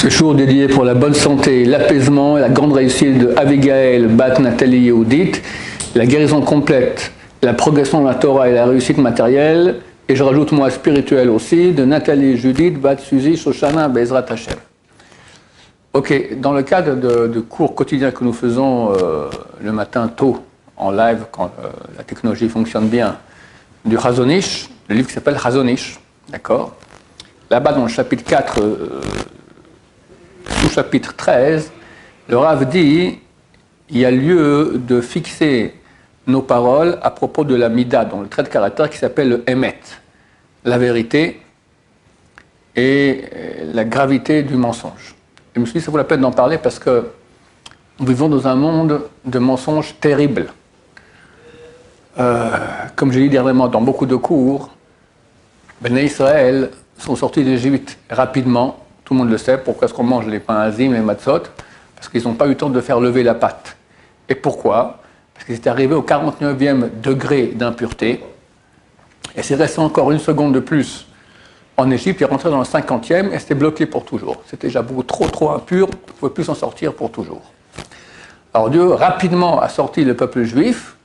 Ce jour dédié pour la bonne santé, l'apaisement et la grande réussite de Abigail Bat Nathalie Yehudit, la guérison complète, la progression de la Torah et la réussite matérielle, et je rajoute moi spirituel aussi, de Nathalie Judith Bat Suzy Shoshana Bezrat Hashem. Ok, dans le cadre de cours quotidiens que nous faisons le matin tôt, en live, quand la technologie fonctionne bien, du Chazon-Ish, le livre qui s'appelle Chazon-Ish, d'accord? Là-bas, dans le chapitre 4, sous-chapitre 13, le Rav dit il y a lieu de fixer nos paroles à propos de la Mida, dans le trait de caractère qui s'appelle le Emet, la vérité et la gravité du mensonge. Je me suis dit, ça vaut la peine d'en parler parce que nous vivons dans un monde de mensonges terribles. Comme j'ai dit dernièrement dans beaucoup de cours, Béné Israël sont sortis d'Égypte rapidement. Tout le monde le sait. Pourquoi est-ce qu'on mange les pains azim, les matzot? Parce qu'ils n'ont pas eu le temps de faire lever la pâte. Et pourquoi? Parce qu'ils étaient arrivés au 49e degré d'impureté. Et c'est resté encore une seconde de plus en Égypte. Ils rentraient dans le 50e et c'était bloqué pour toujours. C'était déjà beaucoup trop impur. On ne pouvait plus s'en sortir pour toujours. Alors Dieu rapidement a sorti le peuple juif.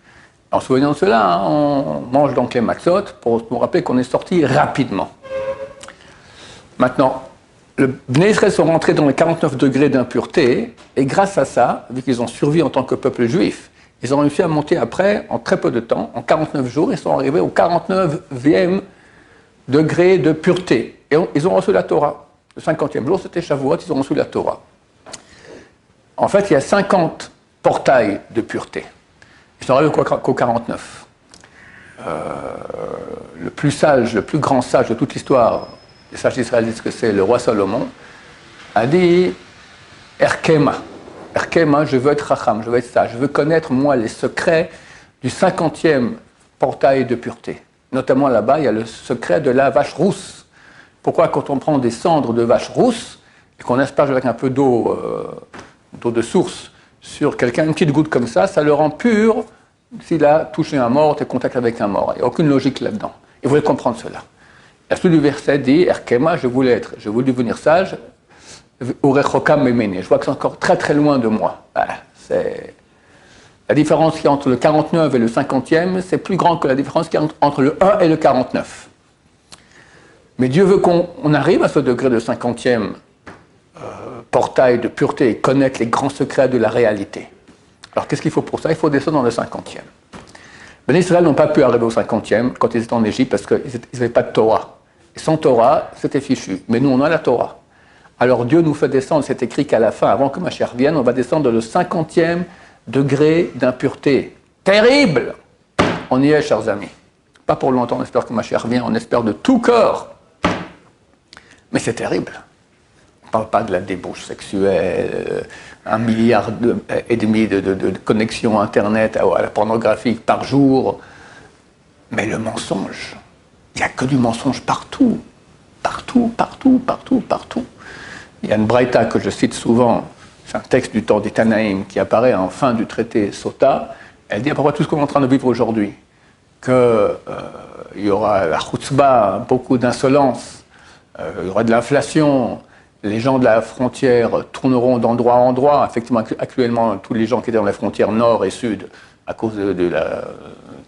En se souvenant de cela, on mange donc les matzot pour nous rappeler qu'on est sorti rapidement. Maintenant, les Bnei Israël sont rentrés dans les 49 degrés d'impureté, et grâce à ça, vu qu'ils ont survécu en tant que peuple juif, ils ont réussi à monter après, en très peu de temps, en 49 jours, ils sont arrivés au 49e degré de pureté. Et ils ont reçu la Torah. Le 50e jour, c'était Shavuot, ils ont reçu la Torah. En fait, il y a 50 portails de pureté. Ils sont arrivés qu'au 49. Le plus sage, le plus grand sage de toute l'histoire, les sages d'Israël disent que c'est le roi Salomon, a dit Erkema. Erkema, je veux être racham, je veux être sage, je veux connaître, moi, les secrets du 50e portail de pureté. Notamment là-bas, il y a le secret de la vache rousse. Pourquoi, quand on prend des cendres de vache rousse et qu'on asperge avec un peu d'eau de source sur quelqu'un, une petite goutte comme ça le rend pur s'il a touché un mort, été en contact avec un mort. Il n'y a aucune logique là-dedans. Il voulait comprendre cela. La suite du verset dit Erkema, je voulais devenir sage, Urechokam Memene. Je vois que c'est encore très très loin de moi. Voilà, c'est la différence qui est entre le 49 et le 50e, c'est plus grand que la différence qui est entre le 1 et le 49. Mais Dieu veut qu'on arrive à ce degré de 50e portail de pureté et connaître les grands secrets de la réalité. Alors qu'est-ce qu'il faut pour ça? Il faut descendre dans le 50e. Les Israël n'ont pas pu arriver au 50e quand ils étaient en Égypte parce qu'ils n'avaient pas de Torah. Et sans Torah, c'était fichu. Mais nous, on a la Torah. Alors Dieu nous fait descendre, c'est écrit qu'à la fin, avant que Mashiach vienne, on va descendre le 50e degré d'impureté. Terrible! On y est, chers amis. Pas pour longtemps, on espère que Mashiach vienne, on espère de tout cœur. Mais c'est terrible. On ne parle pas de la débauche sexuelle, 1,5 milliard de connexions Internet à la pornographie par jour. Mais le mensonge, il n'y a que du mensonge partout. Partout. Il y a une braïta que je cite souvent, c'est un texte du temps des Tanaïm qui apparaît en fin du traité Sota. Elle dit à peu près tout ce qu'on est en train de vivre aujourd'hui. Qu'il y aura la chutzba, beaucoup d'insolence, il y aura de l'inflation, les gens de la frontière tourneront d'endroit en endroit. Effectivement, actuellement, tous les gens qui étaient dans la frontière nord et sud, à cause de la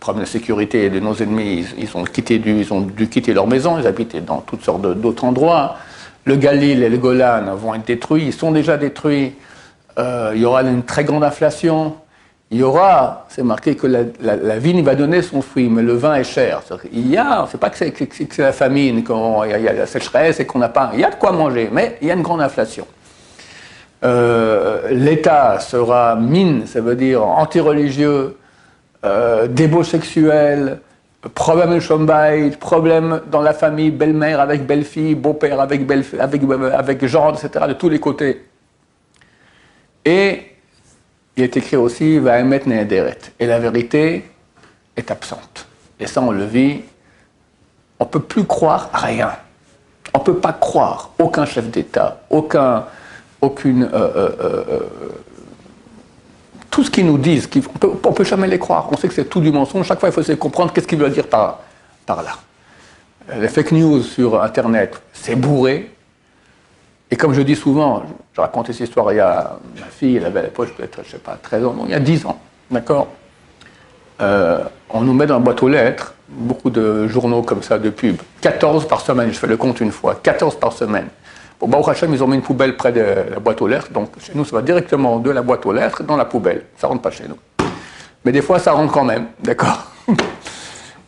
problème de sécurité de nos ennemis, ils ont dû quitter leur maison, ils habitaient dans toutes sortes d'autres endroits. Le Galil et le Golan vont être détruits, ils sont déjà détruits. Il y aura une très grande inflation. Il y aura, c'est marqué que la vigne va donner son fruit, mais le vin est cher. C'est pas que c'est la famine, il y a la sécheresse et qu'on n'a pas. Il y a de quoi manger, mais il y a une grande inflation. L'État sera mine, ça veut dire anti-religieux, débauche sexuelle, problème de chombaï, problème dans la famille, belle-mère avec belle-fille, beau-père avec gendre, etc., de tous les côtés. Et il est écrit aussi Vaemet Nehederet. Et la vérité est absente. Et ça, on le vit. On ne peut plus croire à rien. On ne peut pas croire aucun chef d'État, aucune. Tout ce qu'ils nous disent, on ne peut jamais les croire. On sait que c'est tout du mensonge. Chaque fois, il faut essayer de comprendre qu'est-ce qu'ils veulent dire par là. Les fake news sur Internet, c'est bourré. Et comme je dis souvent, je racontais cette histoire il y a... Ma fille, elle avait à l'époque, peut-être, je ne sais pas, 13 ans, non, il y a 10 ans, d'accord. On nous met dans la boîte aux lettres beaucoup de journaux comme ça, de pubs. 14 par semaine, je fais le compte une fois, 14 par semaine. Pour Baruch Hashem, ils ont mis une poubelle près de la boîte aux lettres, donc chez nous, ça va directement de la boîte aux lettres dans la poubelle. Ça ne rentre pas chez nous. Mais des fois, ça rentre quand même, d'accord.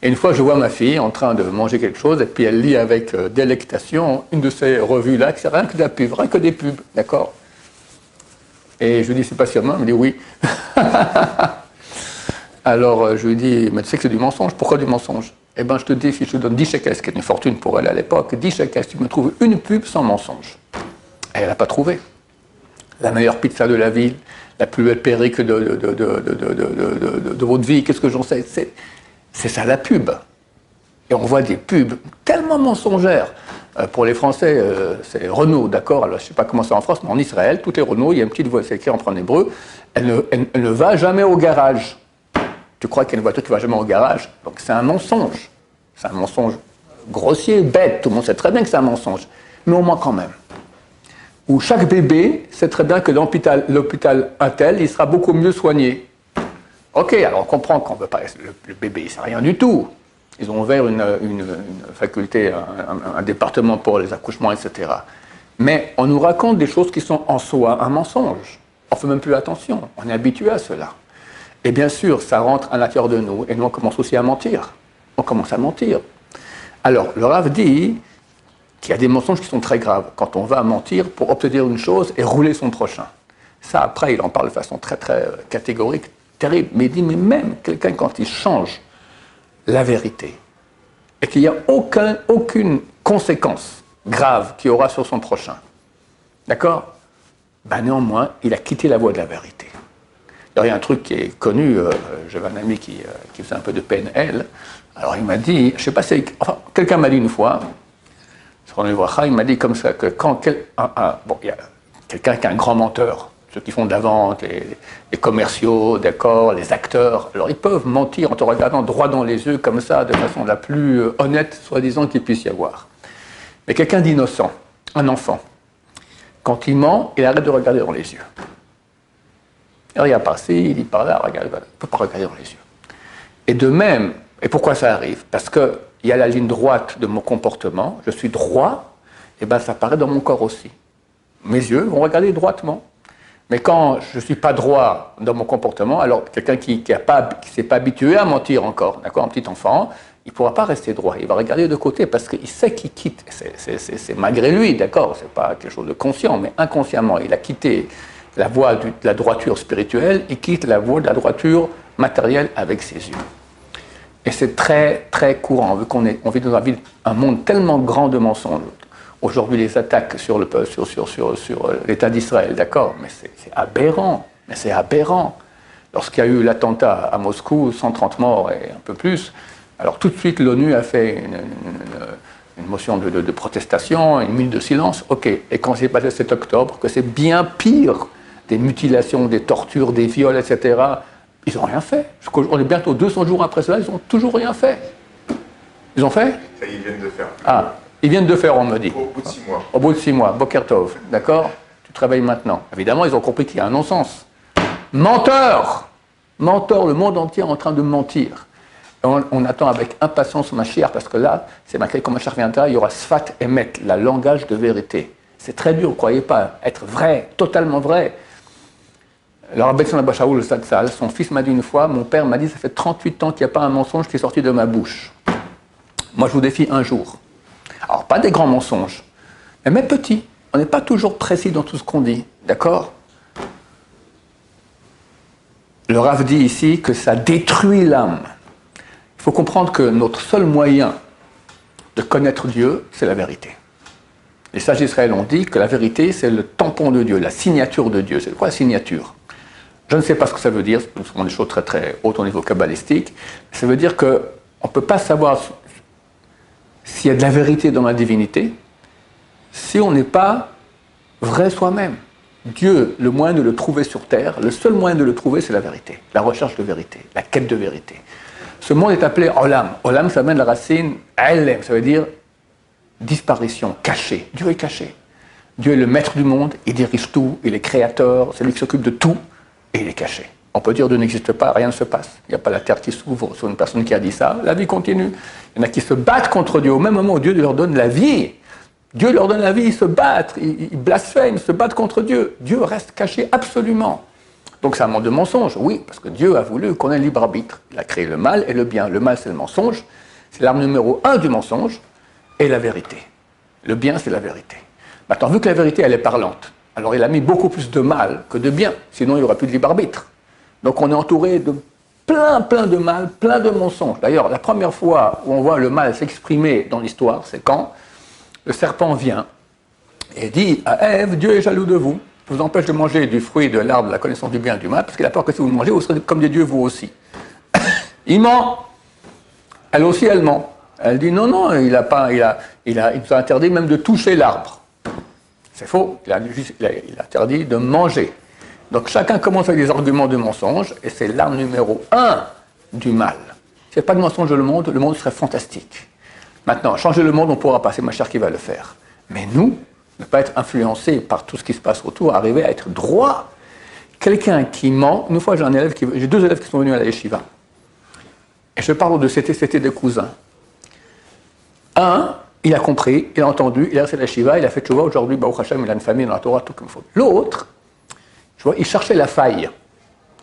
Et une fois, je vois ma fille en train de manger quelque chose, et puis elle lit avec délectation une de ces revues-là, qui c'est rien que de la pub, rien que des pubs, d'accord. Et je lui dis, c'est passionnant, elle me dit oui. Alors, je lui dis, mais tu sais que c'est du mensonge. Pourquoi du mensonge? Eh bien, je te défie, je te donne 10 shekels, ce qui est une fortune pour elle à l'époque. 10 shekels, tu me trouves une pub sans mensonge. Et elle n'a pas trouvé. La meilleure pizza de la ville, la plus belle perruque de votre vie, qu'est-ce que j'en sais? C'est ça la pub. Et on voit des pubs tellement mensongères. Pour les Français, c'est Renault, d'accord? Alors, je ne sais pas comment c'est en France, mais en Israël, toutes les Renault, il y a une petite voix, c'est écrit en hébreu, elle ne va jamais au garage. Tu crois qu'il y a une voiture qui ne va jamais au garage? Donc c'est un mensonge. C'est un mensonge grossier, bête. Tout le monde sait très bien que c'est un mensonge. Mais au moins quand même. Où chaque bébé sait très bien que l'hôpital Intel, il sera beaucoup mieux soigné. Ok, alors on comprend qu'on ne veut pas... Le bébé, il ne sait rien du tout. Ils ont ouvert une faculté, un département pour les accouchements, etc. Mais on nous raconte des choses qui sont en soi un mensonge. On ne fait même plus attention. On est habitué à cela. Et bien sûr, ça rentre à l'intérieur de nous, et nous, on commence aussi à mentir. On commence à mentir. Alors, le Rav dit qu'il y a des mensonges qui sont très graves, quand on va mentir pour obtenir une chose et rouler son prochain. Ça, après, il en parle de façon très, très catégorique, terrible. Mais il dit, mais même quelqu'un, quand il change la vérité, et qu'il n'y a aucune conséquence grave qu'il aura sur son prochain, d'accord? Ben néanmoins, il a quitté la voie de la vérité. Il y a un truc qui est connu, j'avais un ami qui faisait un peu de PNL, alors il m'a dit, je ne sais pas si... Enfin, quelqu'un m'a dit une fois, il m'a dit comme ça, que quand il y a quelqu'un qui est un grand menteur, ceux qui font de la vente, les commerciaux, d'accord, les acteurs, alors ils peuvent mentir en te regardant droit dans les yeux, comme ça, de façon la plus honnête, soi-disant, qu'il puisse y avoir. Mais quelqu'un d'innocent, un enfant, quand il ment, il arrête de regarder dans les yeux. Il regarde par-ci, il dit par-là, regarde, il ne peut pas regarder dans les yeux. Et de même, et pourquoi ça arrive? Parce qu'il y a la ligne droite de mon comportement, je suis droit, et bien ça apparaît dans mon corps aussi. Mes yeux vont regarder droitement. Mais quand je ne suis pas droit dans mon comportement, alors quelqu'un qui ne s'est pas habitué à mentir encore, d'accord, un petit enfant, il ne pourra pas rester droit, il va regarder de côté parce qu'il sait qu'il quitte, c'est malgré lui, d'accord, ce n'est pas quelque chose de conscient, mais inconsciemment, il a quitté la voie de la droiture spirituelle, il quitte la voie de la droiture matérielle avec ses yeux. Et c'est très, très courant, vu qu'on vit dans un monde tellement grand de mensonges. Aujourd'hui, les attaques sur l'État d'Israël, d'accord, mais c'est aberrant, mais c'est aberrant. Lorsqu'il y a eu l'attentat à Moscou, 130 morts et un peu plus, alors tout de suite l'ONU a fait une motion de protestation, une minute de silence, ok. Et quand c'est passé 7 octobre, que c'est bien pire, des mutilations, des tortures, des viols, etc., ils n'ont rien fait. On est bientôt 200 jours après cela, ils n'ont toujours rien fait. Ils ont fait? Ça, ils viennent de faire. Ah, ils viennent de faire, on me dit. Au bout de 6 mois. Au bout de 6 mois, Boker Tov, d'accord? Tu te réveilles maintenant. Évidemment, ils ont compris qu'il y a un non-sens. Menteur! Menteur, le monde entier est en train de mentir. On attend avec impatience Mashiach, parce que là, c'est marqué quand Mashiach viendra, il y aura Sfat Emet, la langage de vérité. C'est très dur, ne croyez pas, être vrai, totalement vrai. Le Rabbi Tzon Abba Shaul, son fils m'a dit une fois, mon père m'a dit, ça fait 38 ans qu'il n'y a pas un mensonge qui est sorti de ma bouche. Moi, je vous défie un jour. Alors, pas des grands mensonges, mais petits. On n'est pas toujours précis dans tout ce qu'on dit, d'accord? Le Rav dit ici que ça détruit l'âme. Il faut comprendre que notre seul moyen de connaître Dieu, c'est la vérité. Les sages d'Israël ont dit que la vérité, c'est le tampon de Dieu, la signature de Dieu. C'est quoi la signature? Je ne sais pas ce que ça veut dire, ce sont des choses très très hautes au niveau kabbalistique. Ça veut dire qu'on ne peut pas savoir s'il y a de la vérité dans la divinité si on n'est pas vrai soi-même. Dieu, le moyen de le trouver sur terre, le seul moyen de le trouver, c'est la vérité, la recherche de vérité, la quête de vérité. Ce monde est appelé Olam. Olam, ça vient de la racine Elem, ça veut dire disparition, caché. Dieu est caché. Dieu est le maître du monde, il dirige tout, il est créateur, c'est lui qui s'occupe de tout, et il est caché. On peut dire Dieu n'existe pas, rien ne se passe. Il n'y a pas la terre qui s'ouvre sur une personne qui a dit ça, la vie continue. Il y en a qui se battent contre Dieu, au même moment où Dieu leur donne la vie. Dieu leur donne la vie, ils se battent, ils blasphèment, ils se battent contre Dieu. Dieu reste caché absolument. Donc c'est un monde de mensonge, oui, parce que Dieu a voulu qu'on ait le libre arbitre. Il a créé le mal et le bien. Le mal, c'est le mensonge, c'est l'arme numéro 1 du mensonge, et la vérité. Le bien, c'est la vérité. Maintenant, vu que la vérité, elle est parlante, alors il a mis beaucoup plus de mal que de bien, sinon il n'y aurait plus de libre arbitre. Donc on est entouré de plein de mal, plein de mensonges. D'ailleurs, la première fois où on voit le mal s'exprimer dans l'histoire, c'est quand le serpent vient et dit à Ève, Dieu est jaloux de vous, il vous empêche de manger du fruit de l'arbre de la connaissance du bien et du mal, parce qu'il a peur que si vous le mangez, vous serez comme des dieux vous aussi. Il ment. Elle aussi, elle ment. Elle dit non, il nous a interdit même de toucher l'arbre. C'est faux, il a interdit de manger. Donc chacun commence avec des arguments de mensonge, et c'est l'arme numéro 1 du mal. S'il n'y a pas de mensonge dans le monde serait fantastique. Maintenant, changer le monde, on ne pourra pas, c'est ma chère qui va le faire. Mais nous, ne pas être influencés par tout ce qui se passe autour, arriver à être droit. Quelqu'un qui ment, une fois j'ai 2 élèves qui sont venus à la yeshiva, et je parle de c'était des cousins. Un, il a compris, il a entendu, il a resté à la yeshiva, il a fait tchouva, aujourd'hui, Baruch Hashem, il a une famille dans la Torah, tout comme il faut. L'autre, tu vois, il cherchait la faille.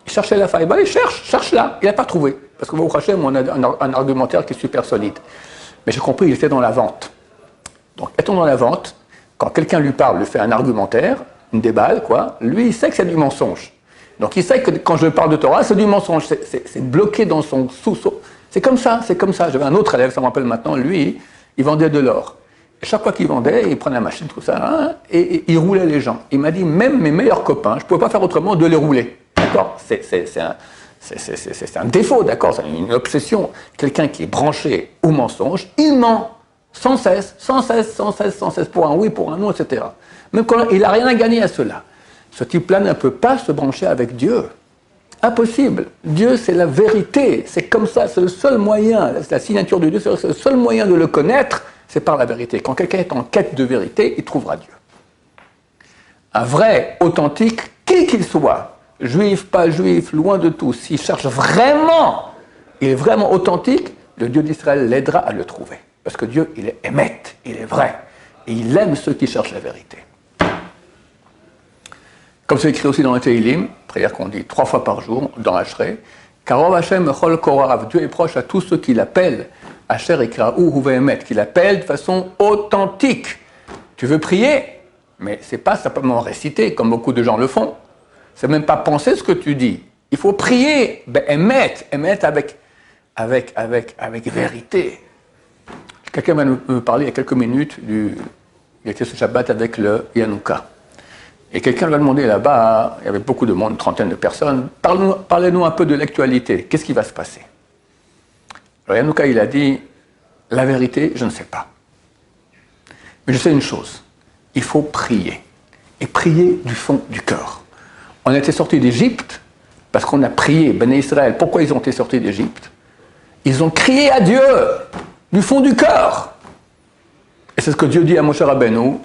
Il cherche là, il n'a pas trouvé. Parce que Baruch Hashem, on a un argumentaire qui est super solide. Mais j'ai compris, il était dans la vente. Donc, étant dans la vente, quand quelqu'un lui parle, lui fait un argumentaire, une déballe, quoi, lui, il sait que c'est du mensonge. Donc, il sait que quand je parle de Torah, c'est du mensonge. C'est bloqué dans son sous-sol. C'est comme ça. J'avais un autre élève, ça me rappelle maintenant, lui, il vendait de l'or. Et chaque fois qu'il vendait, il prenait la machine, tout ça, hein, et il roulait les gens. Il m'a dit, même mes meilleurs copains, je ne pouvais pas faire autrement de les rouler. D'accord ? C'est un défaut, d'accord ? C'est une obsession. Quelqu'un qui est branché au mensonge, il ment. Sans cesse, pour un oui, pour un non, etc. Même quand il n'a rien à gagner à cela. Ce type-là ne peut pas se brancher avec Dieu. Impossible. Dieu, c'est la vérité. C'est comme ça, c'est le seul moyen. La signature de Dieu, c'est le seul moyen de le connaître, c'est par la vérité. Quand quelqu'un est en quête de vérité, il trouvera Dieu. Un vrai, authentique, qui qu'il soit, juif, pas juif, loin de tout, s'il cherche vraiment, il est vraiment authentique, le Dieu d'Israël l'aidera à le trouver. Parce que Dieu, il est émet, il est vrai. Et il aime ceux qui cherchent la vérité. Comme c'est écrit aussi dans le Tehillim, prière qu'on dit 3 fois par jour, dans Ashrei, Karov Hashem Echol Korav, Dieu est proche à tous ceux qui l'appellent, Asher Ekraou Huvehemet, qui l'appellent de façon authentique. Tu veux prier, mais ce n'est pas simplement réciter, comme beaucoup de gens le font. C'est même pas penser ce que tu dis. Il faut prier, émet avec vérité. Quelqu'un va nous parler il y a quelques minutes, il était ce Shabbat avec le Yanouka. Et quelqu'un lui a demandé là-bas, il y avait beaucoup de monde, une trentaine de personnes, parlez-nous un peu de l'actualité, qu'est-ce qui va se passer? Alors Yanouka, il a dit, la vérité, je ne sais pas. Mais je sais une chose, il faut prier. Et prier du fond du cœur. On était sortis d'Égypte parce qu'on a prié, Béné Israël. Pourquoi ils ont été sortis d'Égypte? Ils ont crié à Dieu du fond du cœur. Et c'est ce que Dieu dit à Moshe Rabbeinu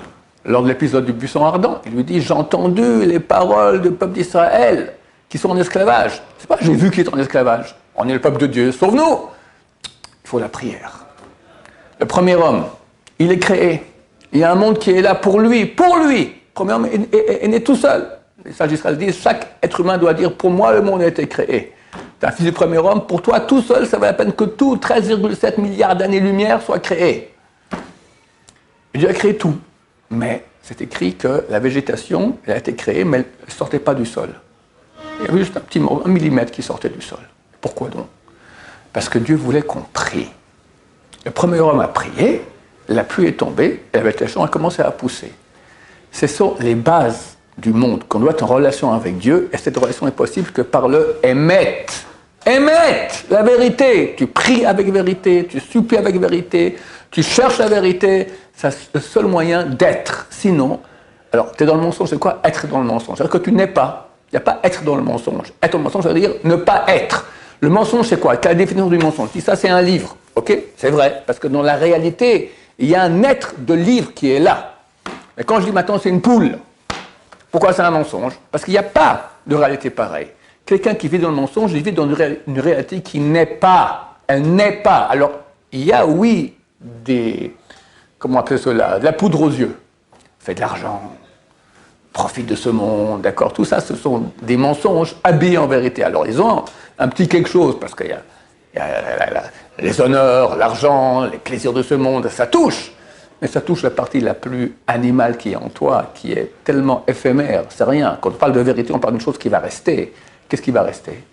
lors de l'épisode du buisson ardent. Il lui dit, j'ai entendu les paroles du peuple d'Israël qui sont en esclavage. C'est pas j'ai vu qu'ils sont en esclavage. On est le peuple de Dieu, sauve-nous. Il faut la prière. Le premier homme, il est créé. Il y a un monde qui est là pour lui. Le premier homme est né tout seul. Les sages d'Israël disent, chaque être humain doit dire, pour moi le monde a été créé. Tu es un fils du premier homme, pour toi tout seul, ça vaut la peine que tout, 13,7 milliards d'années-lumière, soit créé. Et Dieu a créé tout. Mais c'est écrit que la végétation, elle a été créée, mais elle ne sortait pas du sol. Il y avait juste un millimètre qui sortait du sol. Pourquoi donc? Parce que Dieu voulait qu'on prie. Le premier homme a prié, la pluie est tombée, et la végétation a commencé à pousser. Ce sont les bases du monde, qu'on doit être en relation avec Dieu, et cette relation n'est possible que par le émet. Émet, la vérité. Tu pries avec vérité, tu supplies avec vérité, tu cherches la vérité, c'est le seul moyen d'être. Sinon, alors, tu es dans le mensonge, c'est quoi être dans le mensonge? C'est-à-dire que tu n'es pas. Il n'y a pas être dans le mensonge. Être dans le mensonge, ça veut dire ne pas être. Le mensonge, c'est quoi? Quelle est la définition du mensonge? Je dis ça, c'est un livre. Ok? C'est vrai, parce que dans la réalité, il y a un être de livre qui est là. Mais quand je dis maintenant c'est une poule, pourquoi c'est un mensonge? Parce qu'il n'y a pas de réalité pareille. Quelqu'un qui vit dans le mensonge, il vit dans une réalité qui n'est pas. Elle n'est pas. Alors, il y a, oui, comment appeler cela? De la poudre aux yeux. Fait de l'argent, profite de ce monde, d'accord? Tout ça, ce sont des mensonges habillés en vérité. Alors, ils ont un petit quelque chose, parce qu'il y a les honneurs, l'argent, les plaisirs de ce monde, ça touche. Mais ça touche la partie la plus animale qui est en toi, qui est tellement éphémère, c'est rien. Quand on parle de vérité, on parle d'une chose qui va rester. Qu'est-ce qui va rester?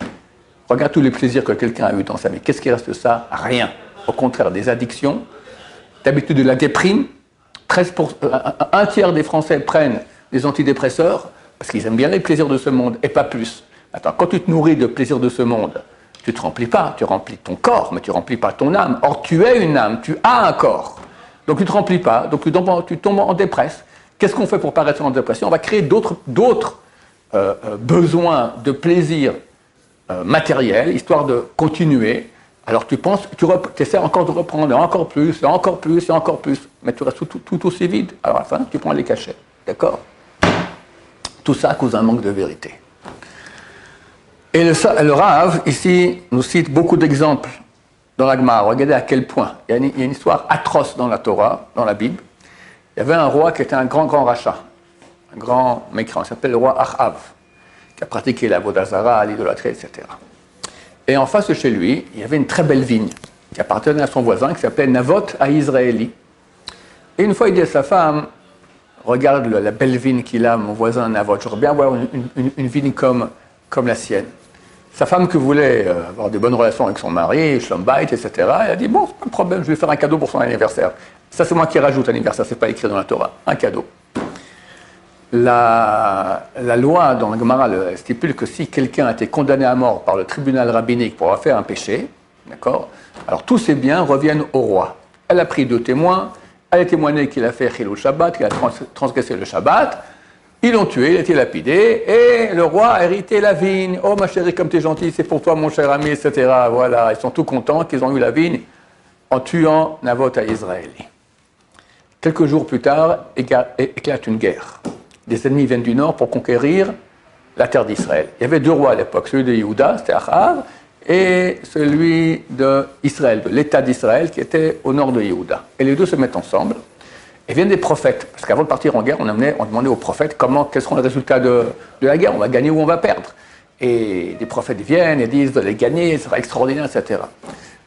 Regarde tous les plaisirs que quelqu'un a eu dans sa vie. Qu'est-ce qui reste de ça? Rien. Au contraire, des addictions, d'habitude de la déprime. Un tiers des Français prennent des antidépresseurs parce qu'ils aiment bien les plaisirs de ce monde et pas plus. Attends, quand tu te nourris de plaisirs de ce monde, tu ne te remplis pas, tu remplis ton corps, mais tu ne remplis pas ton âme. Or, tu es une âme, tu as un corps. Donc tu ne te remplis pas, donc tu tombes en dépresse. Qu'est-ce qu'on fait pour pas rester en dépression? On va créer d'autres besoins de plaisir matériel, histoire de continuer. Alors tu penses, tu essaies encore de reprendre, et encore plus, et encore plus, et encore plus, mais tu restes tout aussi vide. Alors à la fin, tu prends les cachets. D'accord? Tout ça cause un manque de vérité. Et le Rav, ici, nous cite beaucoup d'exemples dans la Gemara. Regardez à quel point. Il y a une histoire atroce dans la Torah, dans la Bible. Il y avait un roi qui était un grand rachat, un grand mécréant. Il s'appelle le roi Achav, qui a pratiqué la vodazara, l'idolâtrie, etc. Et en face de chez lui, il y avait une très belle vigne qui appartenait à son voisin, qui s'appelait Navot à Israéli. Et une fois, il dit à sa femme, regarde la belle vigne qu'il a, mon voisin Navot, j'aimerais bien avoir une vigne comme la sienne. Sa femme qui voulait avoir de bonnes relations avec son mari, Shlom Bayit, etc., elle a dit, bon, c'est pas de problème, je vais faire un cadeau pour son anniversaire. Ça, c'est moi qui rajoute anniversaire, c'est pas écrit dans la Torah, un cadeau. La loi dans la Gemara stipule que si quelqu'un a été condamné à mort par le tribunal rabbinique pour avoir fait un péché, d'accord, alors tous ses biens reviennent au roi. Elle a pris 2 témoins, elle a témoigné qu'il a fait Chilul Shabbat, qu'il a transgressé le Shabbat, ils l'ont tué, il a été lapidé, et le roi a hérité la vigne. Oh ma chérie, comme tu es gentille, c'est pour toi mon cher ami, etc. Voilà, ils sont tout contents qu'ils ont eu la vigne en tuant Navot à Israël. Quelques jours plus tard, éclate une guerre. Des ennemis viennent du nord pour conquérir la terre d'Israël. Il y avait 2 rois à l'époque, celui de Yehuda, c'était Achav, et celui d'Israël, de l'État d'Israël, qui était au nord de Yehuda. Et les deux se mettent ensemble, et viennent des prophètes. Parce qu'avant de partir en guerre, on demandait aux prophètes quels seront les résultats de la guerre, on va gagner ou on va perdre. Et des prophètes viennent et disent, vous allez gagner, ce sera extraordinaire, etc.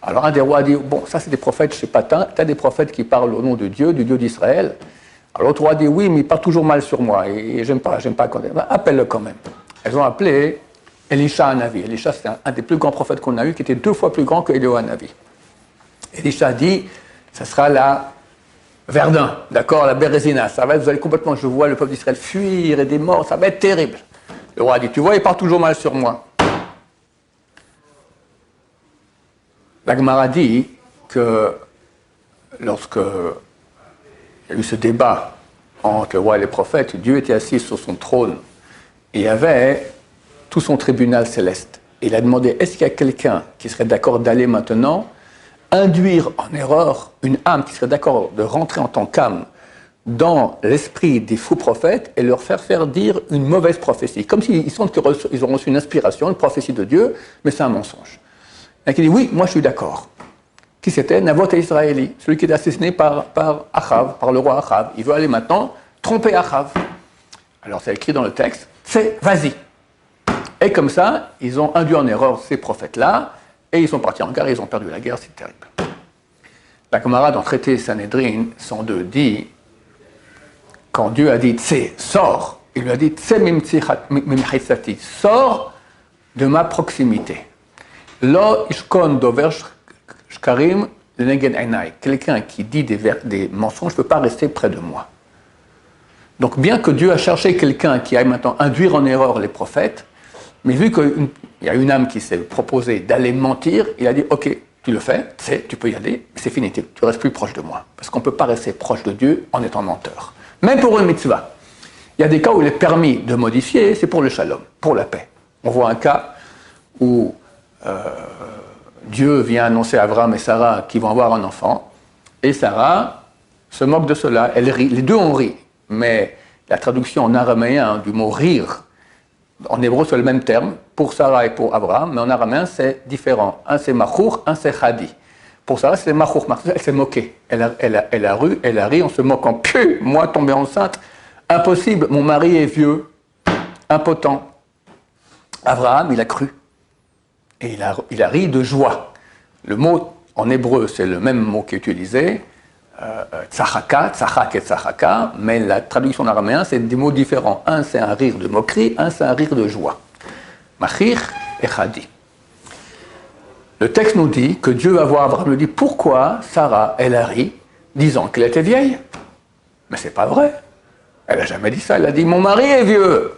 Alors un des rois dit, bon, ça c'est des prophètes, je sais pas, t'as des prophètes qui parlent au nom de Dieu, du Dieu d'Israël. Alors l'autre roi dit, oui, mais il parle toujours mal sur moi, et j'aime pas quand même. Appelle-le quand même. Elles ont appelé Elisha Hanavi. Elisha, c'est un des plus grands prophètes qu'on a eu, qui était 2 fois plus grand que Eliyahu Hanavi. Elisha dit, ça sera la Verdun, d'accord, la Bérésina, ça va être, vous allez complètement, je vois le peuple d'Israël fuir et des morts, ça va être terrible. Le roi dit, tu vois, il parle toujours mal sur moi. La Gemara dit que lorsque il y a eu ce débat entre le roi et les prophètes, Dieu était assis sur son trône et il y avait tout son tribunal céleste. Et il a demandé, est-ce qu'il y a quelqu'un qui serait d'accord d'aller maintenant induire en erreur une âme qui serait d'accord de rentrer en tant qu'âme dans l'esprit des faux prophètes et leur faire dire une mauvaise prophétie, comme s'ils sentent qu'ils ont reçu une inspiration, une prophétie de Dieu, mais c'est un mensonge. Et il dit, oui, moi je suis d'accord. Qui c'était? Navot à Israéli, celui qui est assassiné par Achav, par le roi Achav. Il veut aller maintenant tromper Achav. Alors c'est écrit dans le texte, c'est vas-y. Et comme ça, ils ont induit en erreur ces prophètes-là, et ils sont partis en guerre, ils ont perdu la guerre, c'est terrible. La Gemara dans le traité Sanhedrin 102 dit, quand Dieu a dit Tsé, sors, il lui a dit Tsé mimchitsati, sors de ma proximité. Lo ishkon dover shkarim lenegen einai. Quelqu'un qui dit des mensonges ne peut pas rester près de moi. Donc bien que Dieu a cherché quelqu'un qui aille maintenant induire en erreur les prophètes, mais vu qu'il y a une âme qui s'est proposée d'aller mentir, il a dit ok, tu le fais, tu peux y aller, mais c'est fini, tu restes plus proche de moi. Parce qu'on ne peut pas rester proche de Dieu en étant menteur. Même pour une mitzvah. Il y a des cas où il est permis de modifier, c'est pour le shalom, pour la paix. On voit un cas où Dieu vient annoncer à Abraham et Sarah qu'ils vont avoir un enfant, et Sarah se moque de cela, elle rit, les deux ont ri. mais la traduction en araméen du mot rire, en hébreu c'est le même terme, pour Sarah et pour Abraham, mais en araméen c'est différent. Un c'est machour, un c'est chadi. Pour Sarah c'est machour, elle s'est moquée. Elle a ri en se moquant. Pieu, moi tombée enceinte, impossible, mon mari est vieux, impotent. Abraham, il a cru. Et il a ri de joie. Le mot en hébreu, c'est le même mot qui est utilisé, tzahaka, tzahak et tzahaka, mais la traduction en araméen, c'est des mots différents. Un, c'est un rire de moquerie, un, c'est un rire de joie. Machir et chadi. Le texte nous dit que Dieu va voir Abraham, lui dit pourquoi Sarah, elle a ri, disant qu'elle était vieille. Mais c'est pas vrai. Elle n'a jamais dit ça. Elle a dit mon mari est vieux.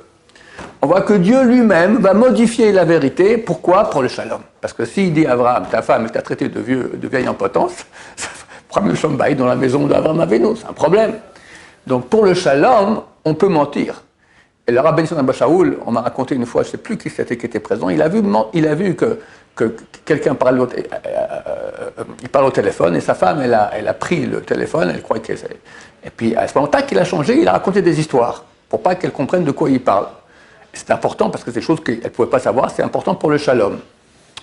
On voit que Dieu lui-même va modifier la vérité. Pourquoi? Pour le shalom. Parce que s'il dit à Abraham, ta femme t'a traité de vieille en potence, ça fera le shalom dans la maison d'Abraham Avinu, c'est un problème. Donc pour le shalom, on peut mentir. Et le rabbin Abba Shaul, on m'a raconté une fois, je ne sais plus qui c'était qui était présent, il a vu que quelqu'un parle il parle au téléphone et sa femme, elle a pris le téléphone, elle croit que c'est... Et puis à ce moment-là qu'il a changé, il a raconté des histoires pour pas qu'elle comprenne de quoi il parle. C'est important parce que c'est des choses qu'elle ne pouvait pas savoir, c'est important pour le shalom.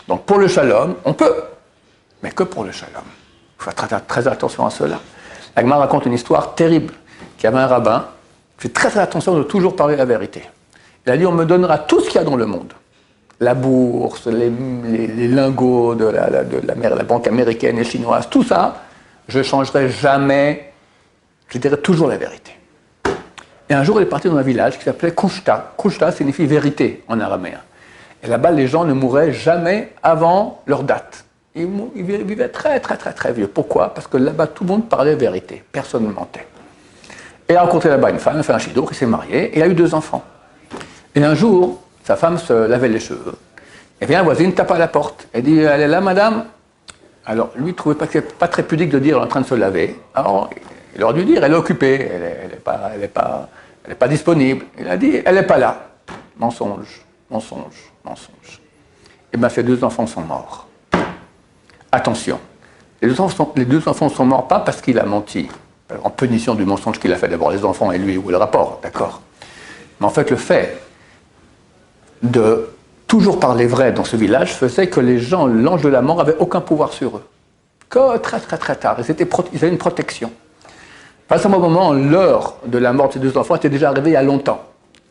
Donc pour le shalom, on peut, mais que pour le shalom. Il faut faire très attention à cela. La Gemara raconte une histoire terrible, qu'il y avait un rabbin, fait très attention de toujours parler la vérité. Il a dit, on me donnera tout ce qu'il y a dans le monde. La bourse, les lingots de la banque américaine et chinoise, tout ça, je ne changerai jamais, je dirai toujours la vérité. Et un jour, il est parti dans un village qui s'appelait Kushta. Kushta signifie vérité en araméen. Et là-bas, les gens ne mouraient jamais avant leur date. Ils vivaient très, très, très, très vieux. Pourquoi? Parce que là-bas, tout le monde parlait vérité. Personne ne mentait. Et il a rencontré là-bas une femme, il a fait un chidour, il s'est marié, et il a eu 2 enfants. Et un jour, sa femme se lavait les cheveux. Et vient la voisine, tape à la porte. Elle dit, elle est là, madame? Alors, lui, il ne trouvait pas très pudique de dire, elle est en train de se laver. Alors, il aurait dû dire, elle est occupée, elle n'est pas disponible. Il a dit, elle n'est pas là. Mensonge, mensonge, mensonge. Et bien, ces 2 enfants sont morts. Attention, les deux enfants sont morts pas parce qu'il a menti, en punition du mensonge qu'il a fait, d'abord les enfants et lui, ou le rapport, d'accord. Mais en fait, le fait de toujours parler vrai dans ce village faisait que les gens, l'ange de la mort, n'avait aucun pouvoir sur eux. Que très très très tard, ils avaient une protection. À ce moment, l'heure de la mort de ces 2 enfants était déjà arrivée il y a longtemps.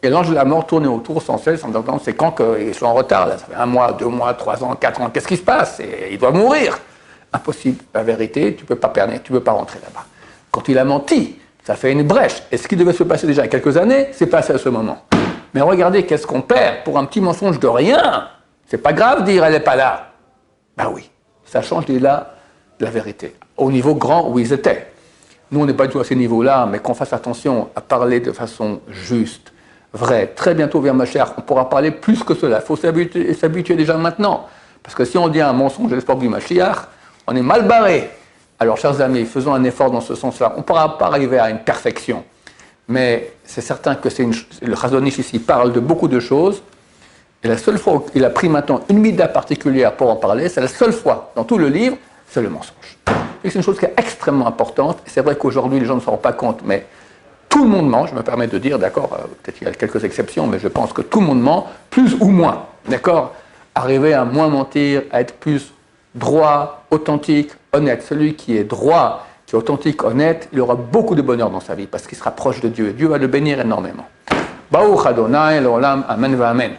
Et l'ange de la mort tournait autour sans cesse en disant c'est quand qu'ils sont en retard, là, ça fait 1 mois, 2 mois, 3 ans, 4 ans, qu'est-ce qui se passe? Et il doit mourir. Impossible. La vérité, tu ne peux pas permettre, tu ne peux pas rentrer là-bas. Quand il a menti, ça fait une brèche. Et ce qui devait se passer déjà il y a quelques années, c'est passé à ce moment. Mais regardez, qu'est-ce qu'on perd pour un petit mensonge de rien? C'est pas grave de dire elle n'est pas là. Ben oui, ça change déjà la vérité. Au niveau grand où ils étaient. Nous, on n'est pas du tout à ces niveaux-là, mais qu'on fasse attention à parler de façon juste, vraie. Très bientôt, vers Mashiach, on pourra parler plus que cela. Il faut s'habituer déjà maintenant. Parce que si on dit un mensonge à l'espoir du Mashiach, on est mal barré. Alors, chers amis, faisons un effort dans ce sens-là. On ne pourra pas arriver à une perfection. Mais c'est certain que le Chazon Ish ici parle de beaucoup de choses. Et la seule fois où il a pris maintenant une mida particulière pour en parler, c'est la seule fois dans tout le livre, c'est le mensonge. Et c'est une chose qui est extrêmement importante. Et c'est vrai qu'aujourd'hui, les gens ne s'en rendent pas compte, mais tout le monde ment, je me permets de dire, d'accord, peut-être qu'il y a quelques exceptions, mais je pense que tout le monde ment, plus ou moins, d'accord. Arriver à moins mentir, à être plus droit, authentique, honnête. Celui qui est droit, qui est authentique, honnête, il aura beaucoup de bonheur dans sa vie, parce qu'il sera proche de Dieu. Dieu va le bénir énormément. Baruch Adonai, l'olam, amen va amen.